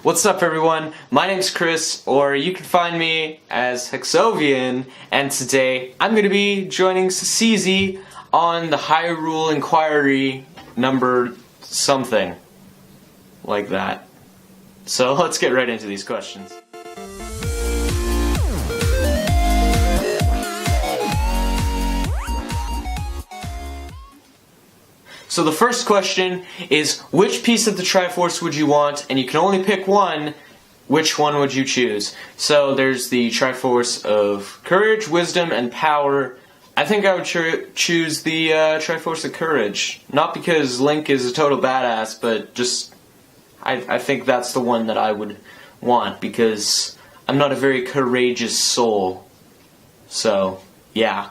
What's up, everyone? My name's Chris, or you can find me as Hexovian, and today I'm going to be joining Sasizi on the Hyrule Inquiry number something like that. So let's get right into these questions. So the first question is, which piece of the Triforce would you want? And you can only pick one. Which one would you choose? So there's the Triforce of Courage, Wisdom, and Power. I think I would choose the Triforce of Courage. Not because Link is a total badass, but just I think that's the one that I would want, because I'm not a very courageous soul. So, yeah.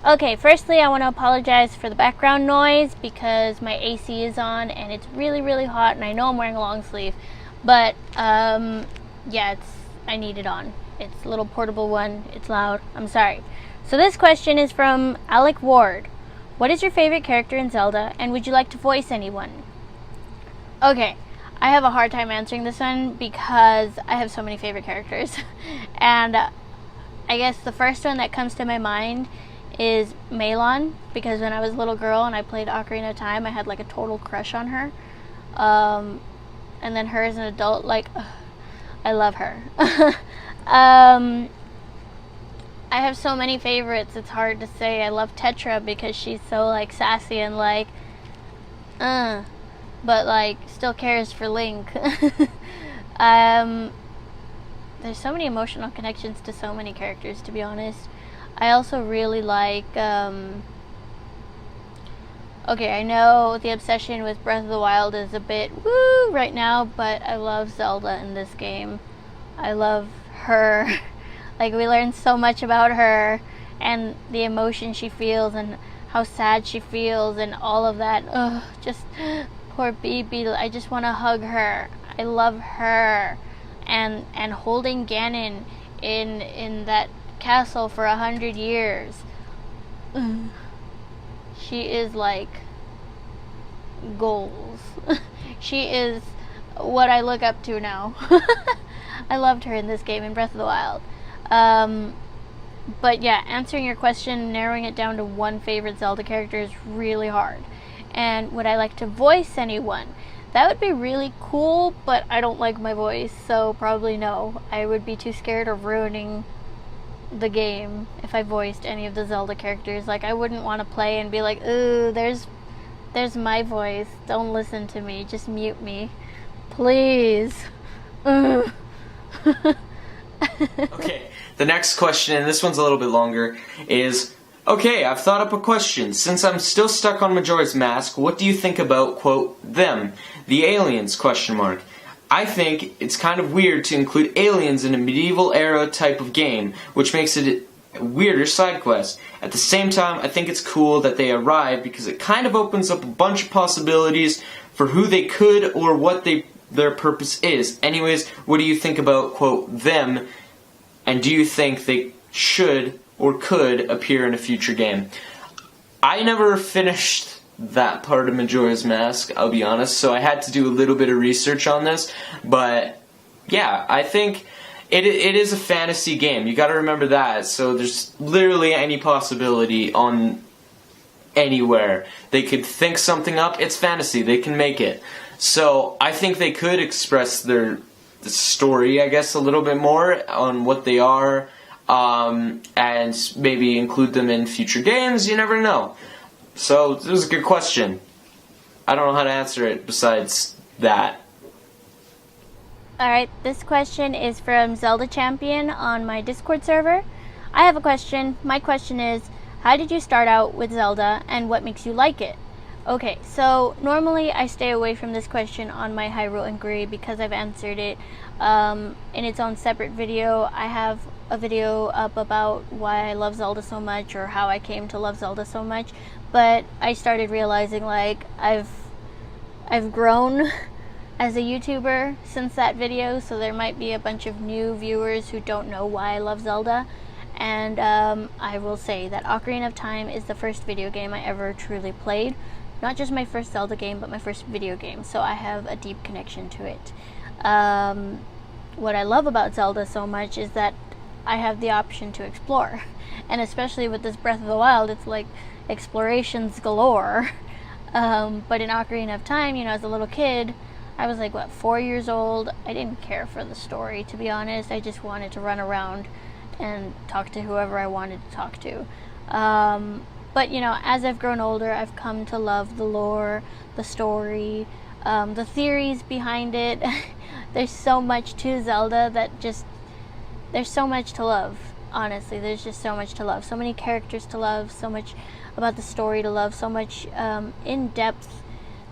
Okay, firstly I want to apologize for the background noise because my AC is on and it's really hot, and I know I'm wearing a long sleeve, but yeah, I need it on. It's a little portable one, it's loud, I'm sorry. So this question is from Alec Ward. What is your favorite character in Zelda, and would you like to voice anyone? Okay, I have a hard time answering this one because I have so many favorite characters. And I guess the first one that comes to my mind is Melon, because when I was a little girl and I played Ocarina of Time, I had like a total crush on her. And then her as an adult, like, I love her. I have so many favorites, it's hard to say. I love Tetra because she's so like sassy and like, but like still cares for Link. There's so many emotional connections to so many characters, to be honest. I also really like, okay, I know the obsession with Breath of the Wild is a bit woo right now, but I love Zelda in this game. I love her. Like, we learn so much about her and the emotion she feels and how sad she feels and all of that. Ugh, just poor Bibi. I just want to hug her. I love her. And holding Ganon in that castle for 100 years. She is like goals. She is what I look up to now. I loved her in this game, in Breath of the Wild. But yeah, answering your question, narrowing it down to one favorite Zelda character is really hard. And would I like to voice anyone? That would be really cool, but I don't like my voice, so probably no. I would be too scared of ruining the game if I voiced any of the Zelda characters. Like, I wouldn't want to play and be like, ooh, there's my voice, don't listen to me, just mute me, please. Okay, the next question, and this one's a little bit longer, is, okay, I've thought up a question. Since I'm still stuck on Majora's Mask, what do you think about, quote, them, the aliens, question mark? I think it's kind of weird to include aliens in a medieval era type of game, which makes it a weirder side quest. At the same time, I think it's cool that they arrive because it kind of opens up a bunch of possibilities for who they could or what their purpose is. Anyways, what do you think about, quote, them, and do you think they should or could appear in a future game? I never finished that part of Majora's Mask, I'll be honest, so I had to do a little bit of research on this, but yeah, I think it is a fantasy game, you gotta remember that, so there's literally any possibility on anywhere. They could think something up, it's fantasy, they can make it. So I think they could express the story, I guess, a little bit more on what they are, and maybe include them in future games, you never know. So, this was a good question. I don't know how to answer it besides that. Alright, this question is from Zelda Champion on my Discord server. I have a question. My question is, how did you start out with Zelda, and what makes you like it? Okay, so normally I stay away from this question on my Hyrule Inquiry because I've answered it in its own separate video. I have a video up about why I love Zelda so much, or how I came to love Zelda so much, but I started realizing like I've grown as a YouTuber since that video, so there might be a bunch of new viewers who don't know why I love Zelda. And I will say that Ocarina of Time is the first video game I ever truly played. not just my first Zelda game, but my first video game, so I have a deep connection to it. What I love about Zelda so much is that I have the option to explore, and especially with this Breath of the Wild, it's like explorations galore. But in Ocarina of Time, you know, as a little kid, I was like, 4 years old. I didn't care for the story, to be honest. I just wanted to run around and talk to whoever I wanted to talk to. But, you know, as I've grown older, I've come to love the lore, the story, the theories behind it. There's so much to Zelda that just, there's so much to love. Honestly, there's just so much to love. So many characters to love, so much about the story to love, so much in-depth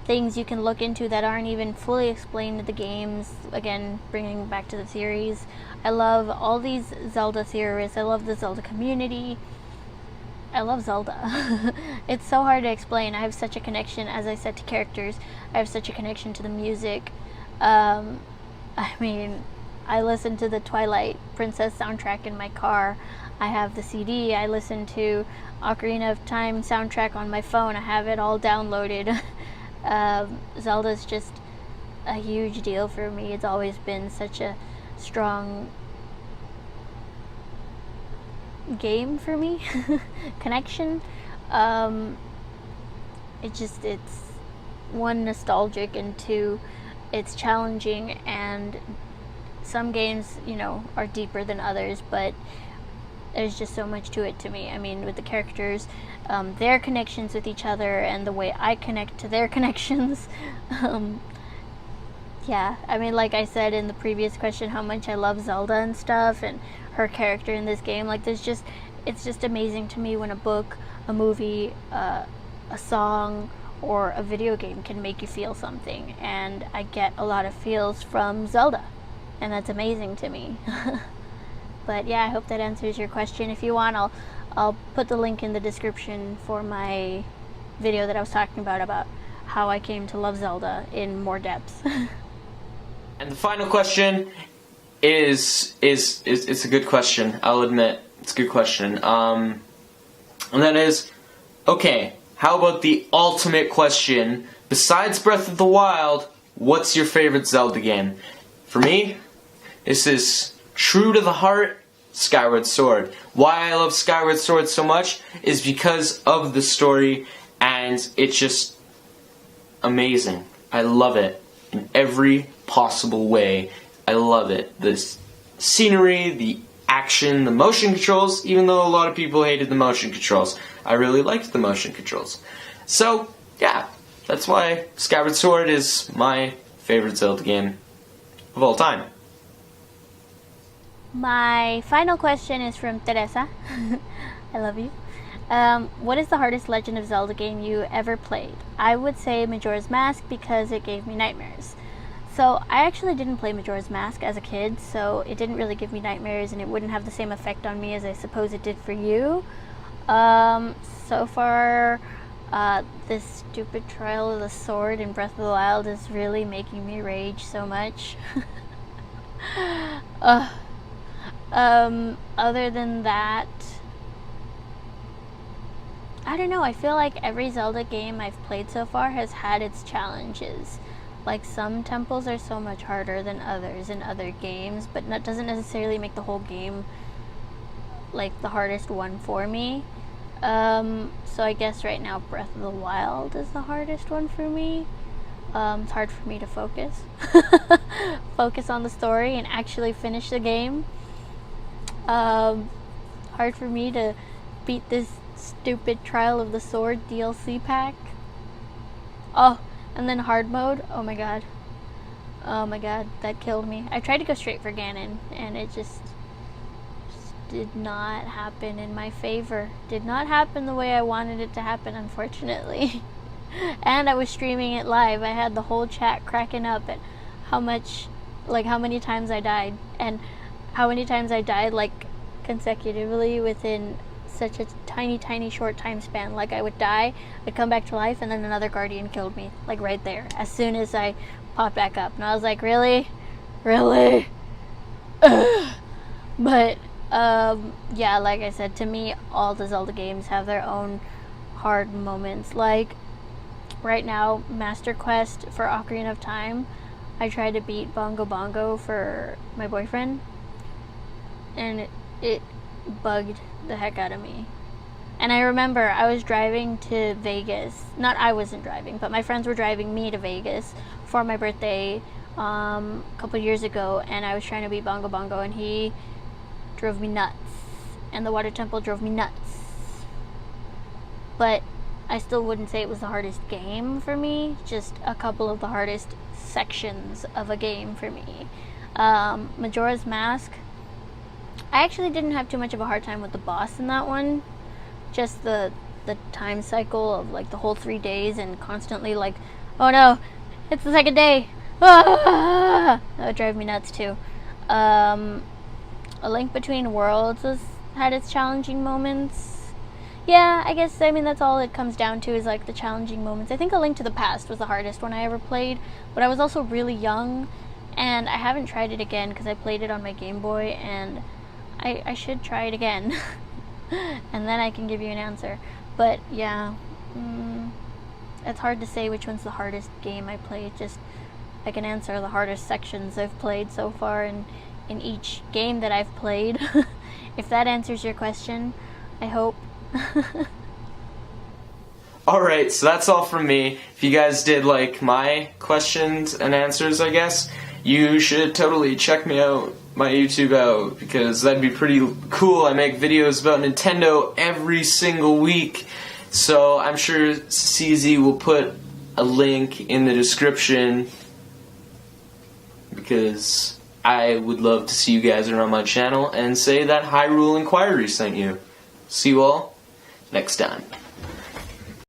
things you can look into that aren't even fully explained in the games. Again, bringing back to the theories. I love all these Zelda theorists. I love the Zelda community. I love Zelda. It's so hard to explain. I have such a connection, as I said, to characters. I have such a connection to the music. I mean, I listen to the Twilight Princess soundtrack in my car. I have the CD. I listen to Ocarina of Time soundtrack on my phone. I have it all downloaded. Zelda's just a huge deal for me. It's always been such a strong game for me. Connection. It's one, nostalgic, and two, it's challenging, and some games, you know, are deeper than others, but there's just so much to it to me. I mean, with the characters, their connections with each other, and the way I connect to their connections. Yeah, I mean, like I said in the previous question, how much I love Zelda and stuff, and her character in this game. Like, it's just amazing to me when a book, a movie, a song, or a video game can make you feel something, and I get a lot of feels from Zelda, and that's amazing to me. But yeah, I hope that answers your question. If you want, I'll put the link in the description for my video that I was talking about how I came to love Zelda in more depth. And the final question is it's a good question. I'll admit it's a good question. And that is, okay, how about the ultimate question? Besides Breath of the Wild, what's your favorite Zelda game? For me, this is true to the heart, Skyward Sword. Why I love Skyward Sword so much is because of the story, and it's just amazing. I love it in every possible way. I love it. The scenery, the action, the motion controls, even though a lot of people hated the motion controls. I really liked the motion controls. So, yeah, that's why Skyward Sword is my favorite Zelda game of all time. My final question is from Teresa. I love you. What is the hardest Legend of Zelda game you ever played? I would say Majora's Mask because it gave me nightmares. So I actually didn't play Majora's Mask as a kid, so it didn't really give me nightmares, and it wouldn't have the same effect on me as I suppose it did for you. So far, this stupid Trial of the Sword in Breath of the Wild is really making me rage so much. Other than that, I don't know, I feel like every Zelda game I've played so far has had its challenges. Like, some temples are so much harder than others in other games, but that doesn't necessarily make the whole game like the hardest one for me. So I guess right now Breath of the Wild is the hardest one for me. It's hard for me to focus. Focus on the story and actually finish the game. Hard for me to beat this stupid Trial of the Sword DLC pack. Oh, and then hard mode. Oh my god, that killed me. I tried to go straight for Ganon, and it just did not happen in my favor. Did not happen the way I wanted it to happen, unfortunately. And I was streaming it live. I had the whole chat cracking up at how many times I died, and how many times I died like consecutively within such a tiny short time span. Like, I would die, I'd come back to life, and then another guardian killed me, like right there, as soon as I popped back up. And I was like, really? Ugh. But yeah, like I said, to me, all the Zelda games have their own hard moments. Like, right now, Master Quest for Ocarina of Time, I tried to beat Bongo Bongo for my boyfriend, and it bugged the heck out of me. And I remember I was driving to Vegas. Not I wasn't driving, but my friends were driving me to Vegas for my birthday a couple years ago, and I was trying to beat Bongo Bongo, and he drove me nuts. And the Water Temple drove me nuts. But I still wouldn't say it was the hardest game for me, just a couple of the hardest sections of a game for me. Majora's Mask, I actually didn't have too much of a hard time with the boss in that one. Just the time cycle of like the whole 3 days and constantly like, oh no, it's the second day. Ah! That would drive me nuts too. A Link Between Worlds had its challenging moments. Yeah, I guess, I mean, that's all it comes down to is like the challenging moments. I think A Link to the Past was the hardest one I ever played, but I was also really young, and I haven't tried it again because I played it on my Game Boy, and I should try it again. And then I can give you an answer. But yeah, it's hard to say which one's the hardest game I played. Just I can answer the hardest sections I've played so far in each game that I've played. If that answers your question, I hope. Alright, so that's all from me. If you guys did like my questions and answers, I guess, you should totally check me out, my YouTube out, because that'd be pretty cool. I make videos about Nintendo every single week, so I'm sure CZ will put a link in the description, because I would love to see you guys around my channel and say that Hyrule Inquiry sent you. See you all next time.